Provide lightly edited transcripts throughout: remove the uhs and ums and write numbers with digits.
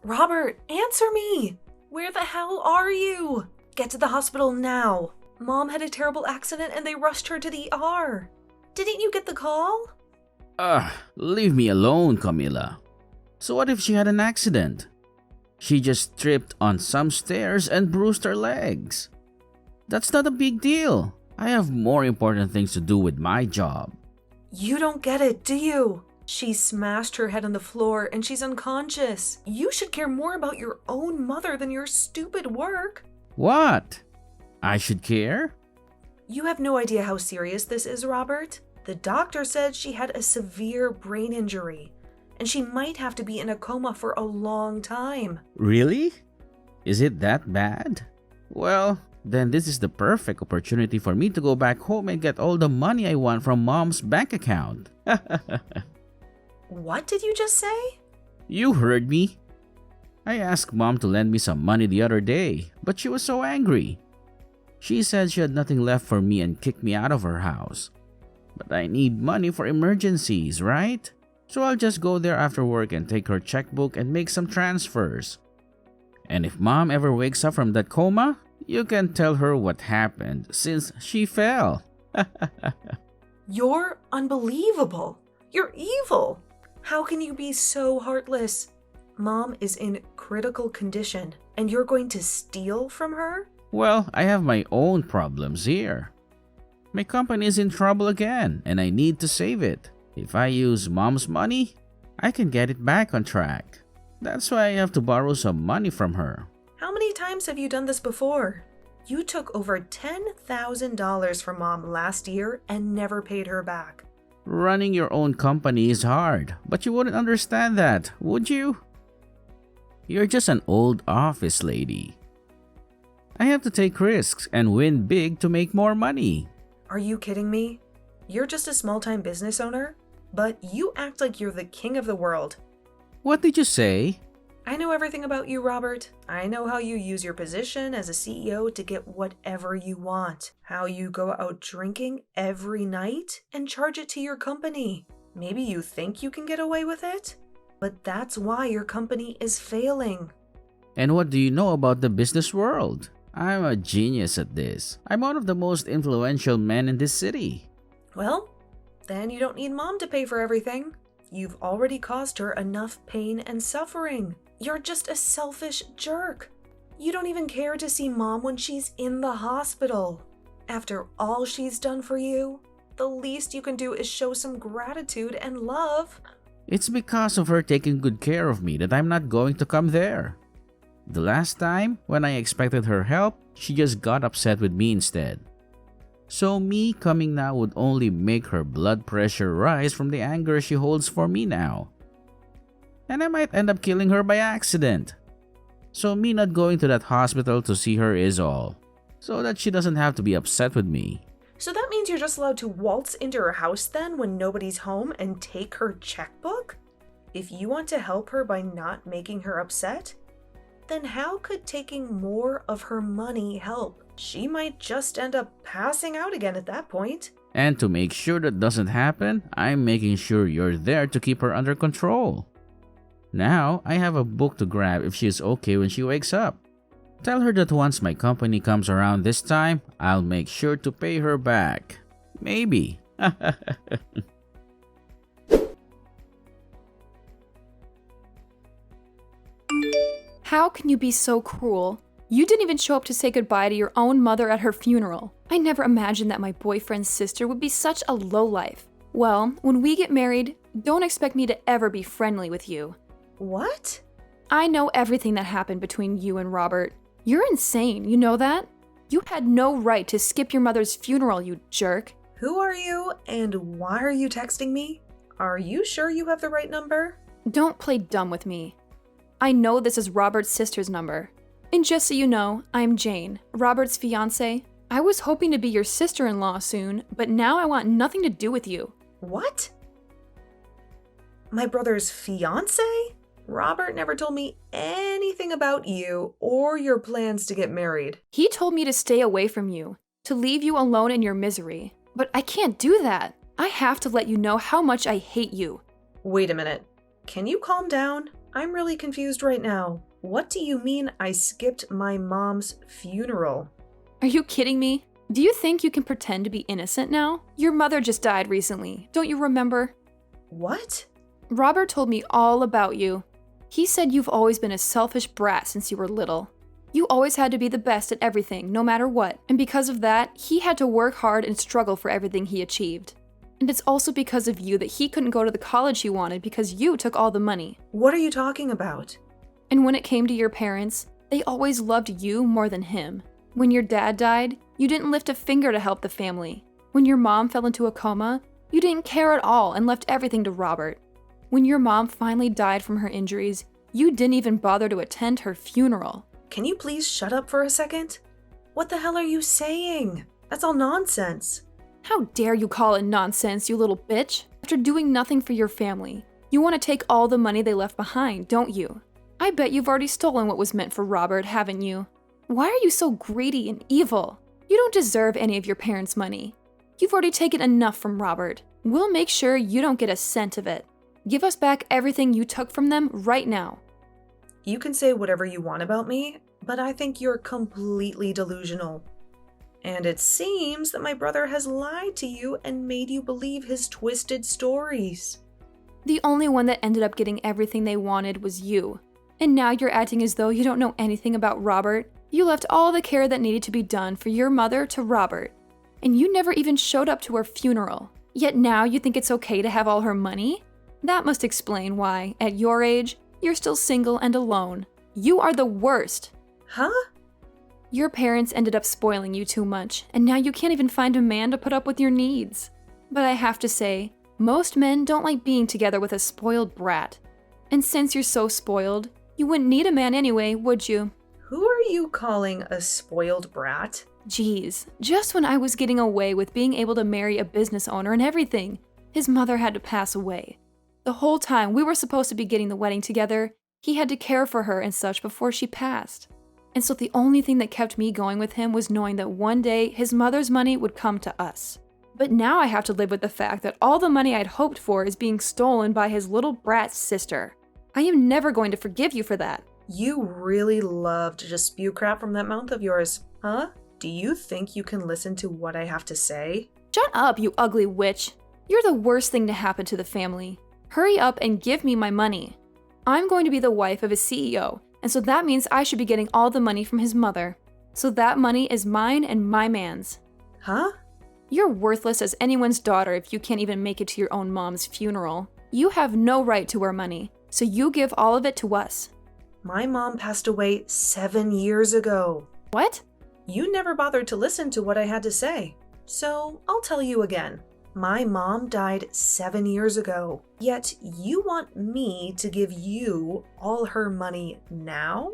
Robert, answer me! Where the hell are you? Get to the hospital now. Mom had a terrible accident and they rushed her to the ER. Didn't you get the call? Leave me alone, Camila. So what if she had an accident? She just tripped on some stairs and bruised her legs. That's not a big deal. I have more important things to do with my job. You don't get it, do you? She smashed her head on the floor and she's unconscious. You should care more about your own mother than your stupid work. What? I should care? You have no idea how serious this is, Robert. The doctor said she had a severe brain injury, and she might have to be in a coma for a long time. Really? Is it that bad? Well, then this is the perfect opportunity for me to go back home and get all the money I want from Mom's bank account. What did you just say? You heard me. I asked Mom to lend me some money the other day, but she was so angry. She said she had nothing left for me and kicked me out of her house. But I need money for emergencies, right? So I'll just go there after work and take her checkbook and make some transfers. And if Mom ever wakes up from that coma, you can tell her what happened since she fell. You're unbelievable. You're evil. How can you be so heartless? Mom is in critical condition, and you're going to steal from her? Well, I have my own problems here. My company is in trouble again, and I need to save it. If I use Mom's money, I can get it back on track. That's why I have to borrow some money from her. How many times have you done this before? You took over $10,000 from Mom last year and never paid her back. Running your own company is hard, but you wouldn't understand that, would you? You're just an old office lady. I have to take risks and win big to make more money. Are you kidding me? You're just a small-time business owner, but you act like you're the king of the world. What did you say? I know everything about you, Robert. I know how you use your position as a CEO to get whatever you want. How you go out drinking every night and charge it to your company. Maybe you think you can get away with it, but that's why your company is failing. And what do you know about the business world? I'm a genius at this. I'm one of the most influential men in this city. Well, then you don't need Mom to pay for everything. You've already caused her enough pain and suffering. You're just a selfish jerk. You don't even care to see Mom when she's in the hospital. After all she's done for you, the least you can do is show some gratitude and love. It's because of her taking good care of me that I'm not going to come there. The last time, when I expected her help, she just got upset with me instead. So me coming now would only make her blood pressure rise from the anger she holds for me now. And I might end up killing her by accident. So me not going to that hospital to see her is all, so that she doesn't have to be upset with me. So that means you're just allowed to waltz into her house then when nobody's home and take her checkbook? If you want to help her by not making her upset, then how could taking more of her money help? She might just end up passing out again at that point. And to make sure that doesn't happen, I'm making sure you're there to keep her under control. Now, I have a book to grab if she's okay when she wakes up. Tell her that once my company comes around this time, I'll make sure to pay her back. Maybe. How can you be so cruel? You didn't even show up to say goodbye to your own mother at her funeral. I never imagined that my boyfriend's sister would be such a lowlife. Well, when we get married, don't expect me to ever be friendly with you. What? I know everything that happened between you and Robert. You're insane, you know that? You had no right to skip your mother's funeral, you jerk. Who are you and why are you texting me? Are you sure you have the right number? Don't play dumb with me. I know this is Robert's sister's number. And just so you know, I'm Jane, Robert's fiancée. I was hoping to be your sister-in-law soon, but now I want nothing to do with you. What? My brother's fiancé? Robert never told me anything about you or your plans to get married. He told me to stay away from you, to leave you alone in your misery. But I can't do that. I have to let you know how much I hate you. Wait a minute. Can you calm down? I'm really confused right now. What do you mean I skipped my mom's funeral? Are you kidding me? Do you think you can pretend to be innocent now? Your mother just died recently. Don't you remember? What? Robert told me all about you. He said you've always been a selfish brat since you were little. You always had to be the best at everything, no matter what. And because of that, he had to work hard and struggle for everything he achieved. And it's also because of you that he couldn't go to the college he wanted because you took all the money. What are you talking about? And when it came to your parents, they always loved you more than him. When your dad died, you didn't lift a finger to help the family. When your mom fell into a coma, you didn't care at all and left everything to Robert. When your mom finally died from her injuries, you didn't even bother to attend her funeral. Can you please shut up for a second? What the hell are you saying? That's all nonsense. How dare you call it nonsense, you little bitch? After doing nothing for your family, you want to take all the money they left behind, don't you? I bet you've already stolen what was meant for Robert, haven't you? Why are you so greedy and evil? You don't deserve any of your parents' money. You've already taken enough from Robert. We'll make sure you don't get a cent of it. Give us back everything you took from them right now. You can say whatever you want about me, but I think you're completely delusional. And it seems that my brother has lied to you and made you believe his twisted stories. The only one that ended up getting everything they wanted was you. And now you're acting as though you don't know anything about Robert. You left all the care that needed to be done for your mother to Robert. And you never even showed up to her funeral. Yet now you think it's okay to have all her money? That must explain why, at your age, you're still single and alone. You are the worst. Huh? Your parents ended up spoiling you too much, and now you can't even find a man to put up with your needs. But I have to say, most men don't like being together with a spoiled brat. And since you're so spoiled, you wouldn't need a man anyway, would you? Who are you calling a spoiled brat? Geez, just when I was getting away with being able to marry a business owner and everything, his mother had to pass away. The whole time we were supposed to be getting the wedding together, he had to care for her and such before she passed. And so the only thing that kept me going with him was knowing that one day his mother's money would come to us. But now I have to live with the fact that all the money I'd hoped for is being stolen by his little brat sister. I am never going to forgive you for that. You really love to just spew crap from that mouth of yours, huh? Do you think you can listen to what I have to say? Shut up, you ugly witch. You're the worst thing to happen to the family. Hurry up and give me my money. I'm going to be the wife of a CEO, and so that means I should be getting all the money from his mother. So that money is mine and my man's. Huh? You're worthless as anyone's daughter if you can't even make it to your own mom's funeral. You have no right to our money, so you give all of it to us. My mom passed away 7 years ago. What? You never bothered to listen to what I had to say. So I'll tell you again. My mom died 7 years ago, yet you want me to give you all her money now?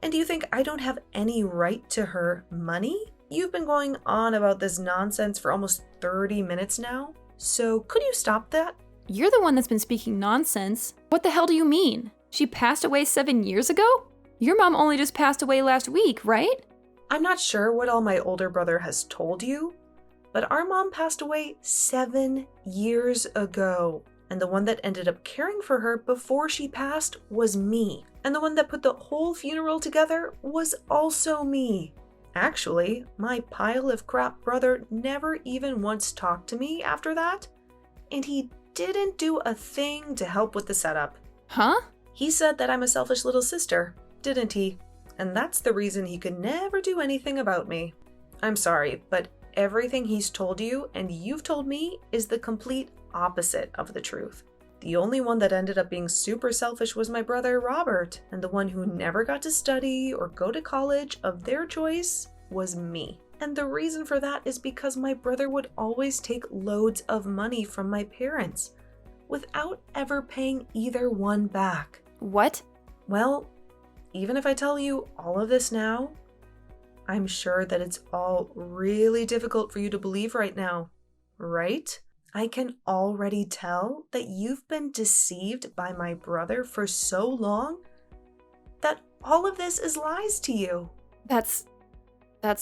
And do you think I don't have any right to her money? You've been going on about this nonsense for almost 30 minutes now, so could you stop that? You're the one that's been speaking nonsense. What the hell do you mean? She passed away 7 years ago? Your mom only just passed away last week, right? I'm not sure what all my older brother has told you, but our mom passed away 7 years ago. And the one that ended up caring for her before she passed was me. And the one that put the whole funeral together was also me. Actually, my pile of crap brother never even once talked to me after that. And he didn't do a thing to help with the setup. Huh? He said that I'm a selfish little sister, didn't he? And that's the reason he could never do anything about me. I'm sorry, but everything he's told you and you've told me is the complete opposite of the truth. The only one that ended up being super selfish was my brother Robert, and the one who never got to study or go to college of their choice was me. And the reason for that is because my brother would always take loads of money from my parents without ever paying either one back. What? Well, even if I tell you all of this now, I'm sure that it's all really difficult for you to believe right now, right? I can already tell that you've been deceived by my brother for so long that all of this is lies to you. That's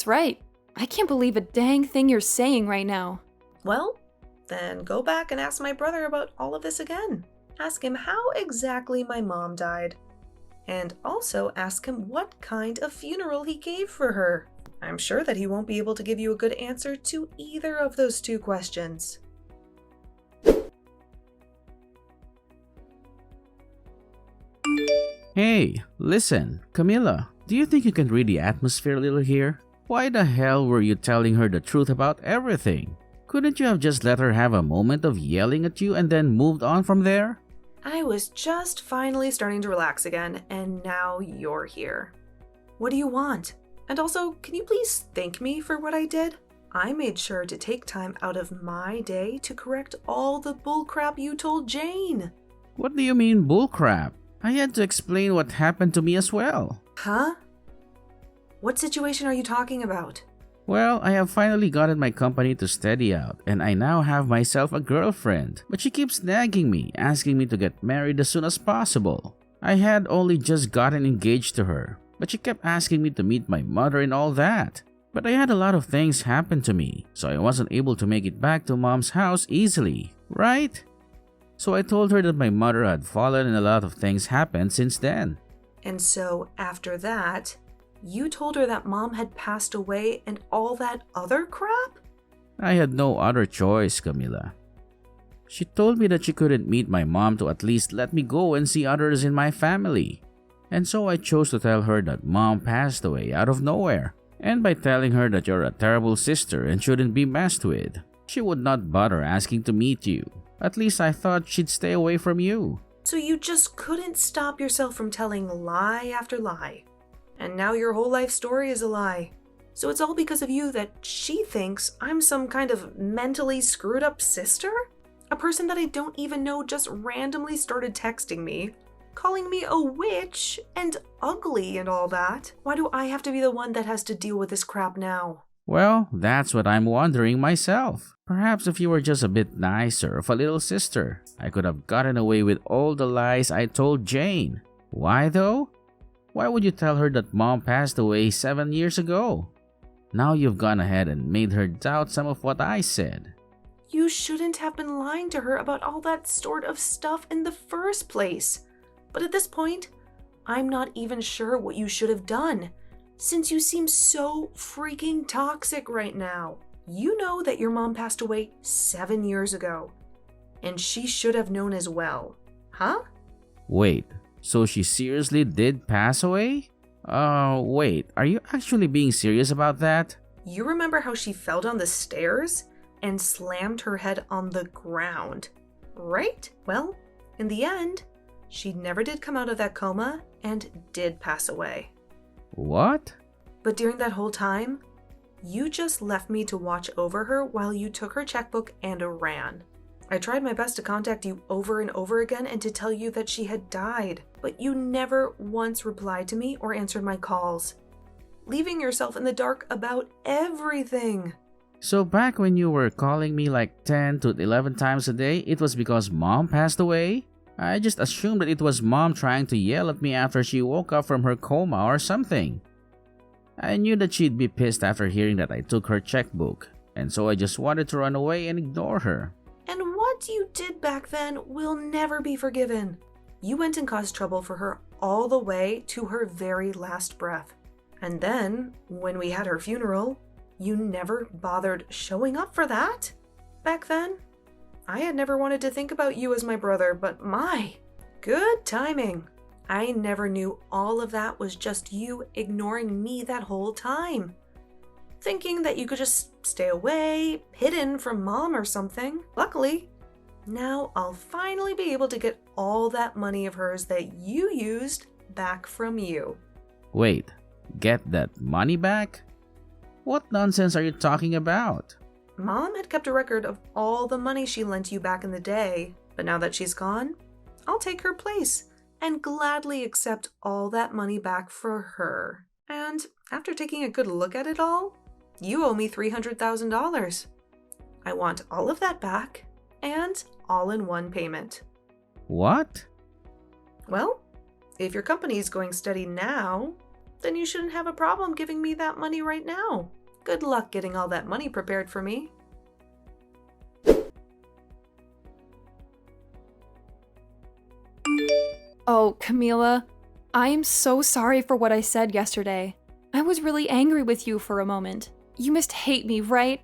right. I can't believe a dang thing you're saying right now. Well, then go back and ask my brother about all of this again. ask him how exactly my mom died. And also ask him what kind of funeral he gave for her. I'm sure that he won't be able to give you a good answer to either of those two questions. Hey, listen, Camilla, do you think you can read the atmosphere a little here? Why the hell were you telling her the truth about everything? Couldn't you have just let her have a moment of yelling at you and then moved on from there? I was just finally starting to relax again, and now you're here. What do you want? And also, can you please thank me for what I did? I made sure to take time out of my day to correct all the bullcrap you told Jane. What do you mean bullcrap? I had to explain what happened to me as well. Huh? What situation are you talking about? Well, I have finally gotten my company to steady out, and I now have myself a girlfriend. But she keeps nagging me, asking me to get married as soon as possible. I had only just gotten engaged to her, but she kept asking me to meet my mother and all that. But I had a lot of things happen to me, so I wasn't able to make it back to Mom's house easily, right? So I told her that my mother had fallen and a lot of things happened since then. And so after that, you told her that Mom had passed away and all that other crap? I had no other choice, Camilla. She told me that she couldn't meet my mom to at least let me go and see others in my family. And so I chose to tell her that Mom passed away out of nowhere. And by telling her that you're a terrible sister and shouldn't be messed with, she would not bother asking to meet you. At least I thought she'd stay away from you. So you just couldn't stop yourself from telling lie after lie. And now your whole life story is a lie. So it's all because of you that she thinks I'm some kind of mentally screwed up sister? A person that I don't even know just randomly started texting me, calling me a witch and ugly and all that. Why do I have to be the one that has to deal with this crap now? Well, that's what I'm wondering myself. Perhaps if you were just a bit nicer of a little sister, I could have gotten away with all the lies I told Jane. Why though? Why would you tell her that Mom passed away 7 years ago? Now you've gone ahead and made her doubt some of what I said. You shouldn't have been lying to her about all that sort of stuff in the first place. But at this point, I'm not even sure what you should have done, since you seem so freaking toxic right now. You know that your mom passed away 7 years ago, and she should have known as well, huh? Wait, so she seriously did pass away? Wait, are you actually being serious about that? You remember how she fell down the stairs and slammed her head on the ground, right? Well, in the end, she never did come out of that coma and did pass away. What? But during that whole time, you just left me to watch over her while you took her checkbook and ran. I tried my best to contact you over and over again and to tell you that she had died, but you never once replied to me or answered my calls, leaving yourself in the dark about everything. So back when you were calling me like 10 to 11 times a day, it was because Mom passed away? I just assumed that it was Mom trying to yell at me after she woke up from her coma or something. I knew that she'd be pissed after hearing that I took her checkbook, and so I just wanted to run away and ignore her. And what you did back then will never be forgiven. You went and caused trouble for her all the way to her very last breath. And then, when we had her funeral, you never bothered showing up for that. Back then, I had never wanted to think about you as my brother, but my, good timing. I never knew all of that was just you ignoring me that whole time. Thinking that you could just stay away, hidden from Mom or something. Luckily, now I'll finally be able to get all that money of hers that you used back from you. Wait, get that money back? What nonsense are you talking about? Mom had kept a record of all the money she lent you back in the day, but now that she's gone, I'll take her place and gladly accept all that money back for her. And after taking a good look at it all, you owe me $300,000. I want all of that back and all in one payment. What? Well, if your company's going steady now, then you shouldn't have a problem giving me that money right now. Good luck getting all that money prepared for me. Oh, Camila, I am so sorry for what I said yesterday. I was really angry with you for a moment. You must hate me, right?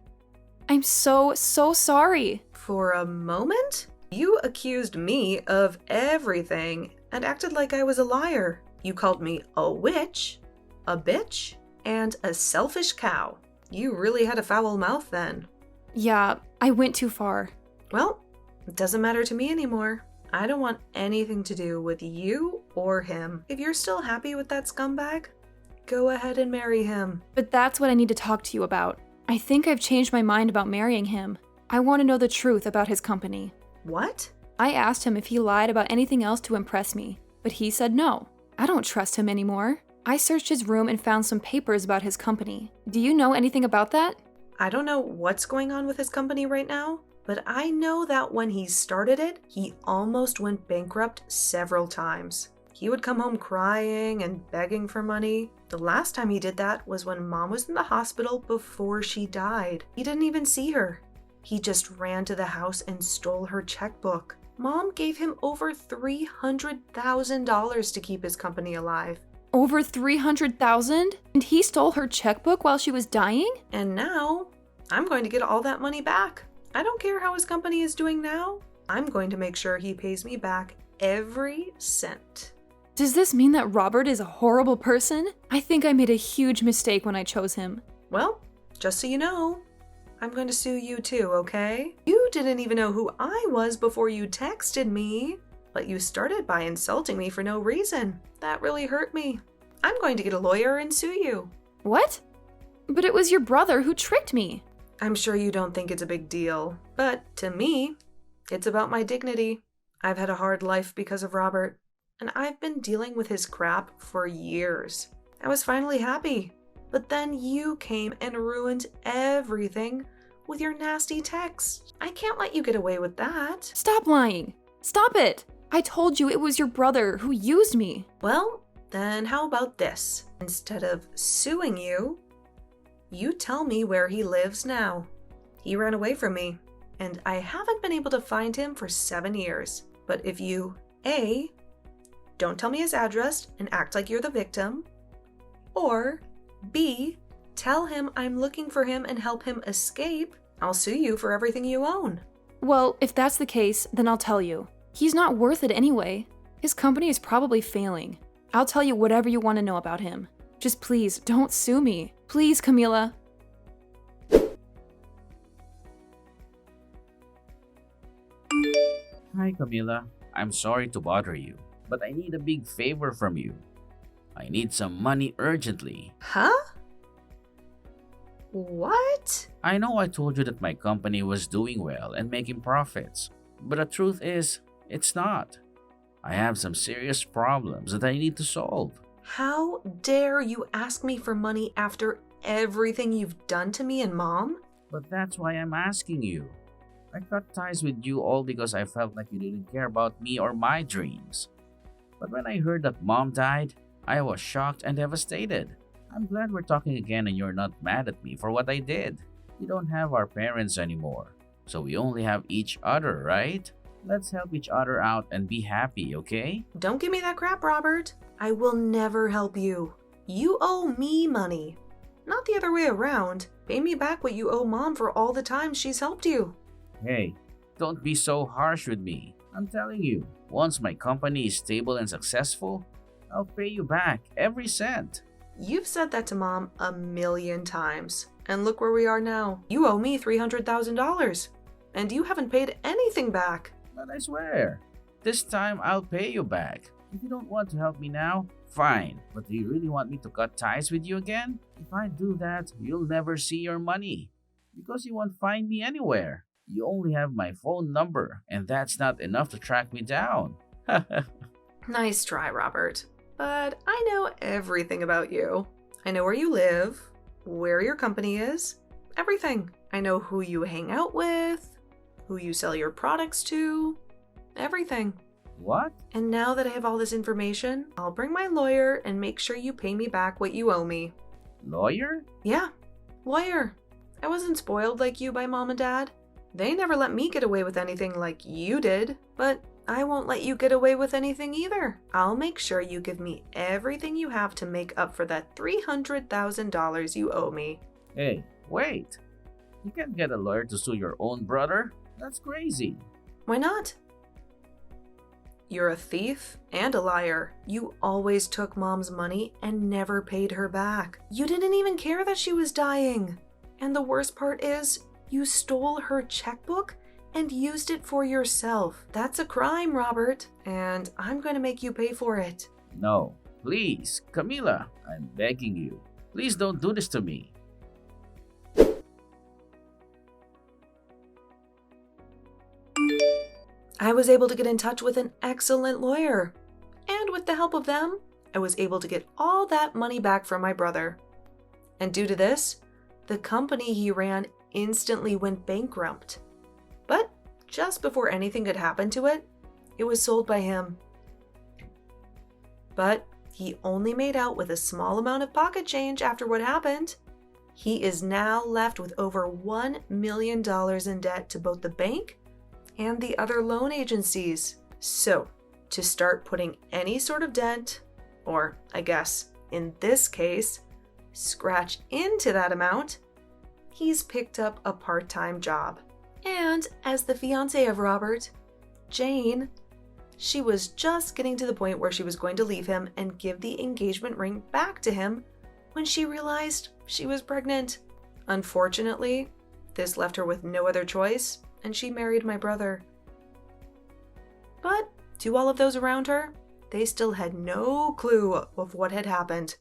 I'm so sorry. For a moment? You accused me of everything and acted like I was a liar. You called me a witch, a bitch, and a selfish cow. You really had a foul mouth then. Yeah, I went too far. Well, it doesn't matter to me anymore. I don't want anything to do with you or him. If you're still happy with that scumbag, go ahead and marry him. But that's what I need to talk to you about. I think I've changed my mind about marrying him. I want to know the truth about his company. What? I asked him if he lied about anything else to impress me, but he said no. I don't trust him anymore. I searched his room and found some papers about his company. Do you know anything about that? I don't know what's going on with his company right now, but I know that when he started it, he almost went bankrupt several times. He would come home crying and begging for money. The last time he did that was when Mom was in the hospital before she died. He didn't even see her. He just ran to the house and stole her checkbook. Mom gave him over $300,000 to keep his company alive. Over $300,000? And he stole her checkbook while she was dying? And now, I'm going to get all that money back. I don't care how his company is doing now. I'm going to make sure he pays me back every cent. Does this mean that Robert is a horrible person? I think I made a huge mistake when I chose him. Well, just so you know, I'm going to sue you too, okay? You didn't even know who I was before you texted me, but you started by insulting me for no reason. That really hurt me. I'm going to get a lawyer and sue you. What? But it was your brother who tricked me. I'm sure you don't think it's a big deal, but to me, it's about my dignity. I've had a hard life because of Robert, and I've been dealing with his crap for years. I was finally happy, but then you came and ruined everything with your nasty text. I can't let you get away with that. Stop lying. Stop it. I told you it was your brother who used me. Well, then how about this? Instead of suing you, you tell me where he lives now. He ran away from me, and I haven't been able to find him for 7 years. But if you, A, don't tell me his address and act like you're the victim, or B, tell him I'm looking for him and help him escape, I'll sue you for everything you own. Well, if that's the case, then I'll tell you. He's not worth it anyway. His company is probably failing. I'll tell you whatever you want to know about him. Just please, don't sue me. Please, Camila. Hi, Camila. I'm sorry to bother you, but I need a big favor from you. I need some money urgently. Huh? What? I know I told you that my company was doing well and making profits, but the truth is, it's not. I have some serious problems that I need to solve. How dare you ask me for money after everything you've done to me and Mom? But that's why I'm asking you. I cut ties with you all because I felt like you didn't care about me or my dreams. But when I heard that Mom died, I was shocked and devastated. I'm glad we're talking again and you're not mad at me for what I did. We don't have our parents anymore, so we only have each other, right? Let's help each other out and be happy, okay? Don't give me that crap, Robert. I will never help you. You owe me money, not the other way around. Pay me back what you owe Mom for all the times she's helped you. Hey, don't be so harsh with me. I'm telling you, once my company is stable and successful, I'll pay you back every cent. You've said that to Mom 1,000,000 times, and look where we are now. You owe me $300,000, and you haven't paid anything back. But I swear, this time I'll pay you back. If you don't want to help me now, fine. But do you really want me to cut ties with you again? If I do that, you'll never see your money, because you won't find me anywhere. You only have my phone number, and that's not enough to track me down. Nice try, Robert. But I know everything about you. I know where you live, where your company is, everything. I know who you hang out with, who you sell your products to, everything. What? And now that I have all this information, I'll bring my lawyer and make sure you pay me back what you owe me. Lawyer? Yeah, lawyer. I wasn't spoiled like you by Mom and Dad. They never let me get away with anything like you did, but I won't let you get away with anything either. I'll make sure you give me everything you have to make up for that $300,000 you owe me. Hey, wait. You can't get a lawyer to sue your own brother. That's crazy. Why not? You're a thief and a liar. You always took Mom's money and never paid her back. You didn't even care that she was dying. And the worst part is, you stole her checkbook and used it for yourself. That's a crime, Robert, and I'm going to make you pay for it. No, please, Camila, I'm begging you. Please don't do this to me. I was able to get in touch with an excellent lawyer, and with the help of them, I was able to get all that money back from my brother. And due to this, the company he ran instantly went bankrupt. But just before anything could happen to it, it was sold by him. But he only made out with a small amount of pocket change after what happened. He is now left with over $1 million in debt to both the bank and the other loan agencies. So, to start putting any sort of dent, or I guess in this case, scratch into that amount, he's picked up a part-time job. And as the fiancée of Robert, Jane, she was just getting to the point where she was going to leave him and give the engagement ring back to him when she realized she was pregnant. Unfortunately, this left her with no other choice, and she married my brother. But to all of those around her, they still had no clue of what had happened.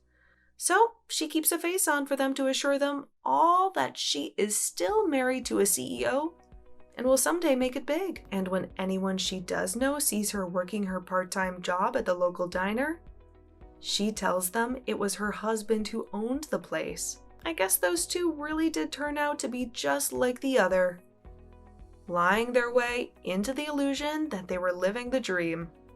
So she keeps a face on for them to assure them all that she is still married to a CEO and will someday make it big. And when anyone she does know sees her working her part-time job at the local diner, she tells them it was her husband who owned the place. I guess those two really did turn out to be just like the other, lying their way into the illusion that they were living the dream.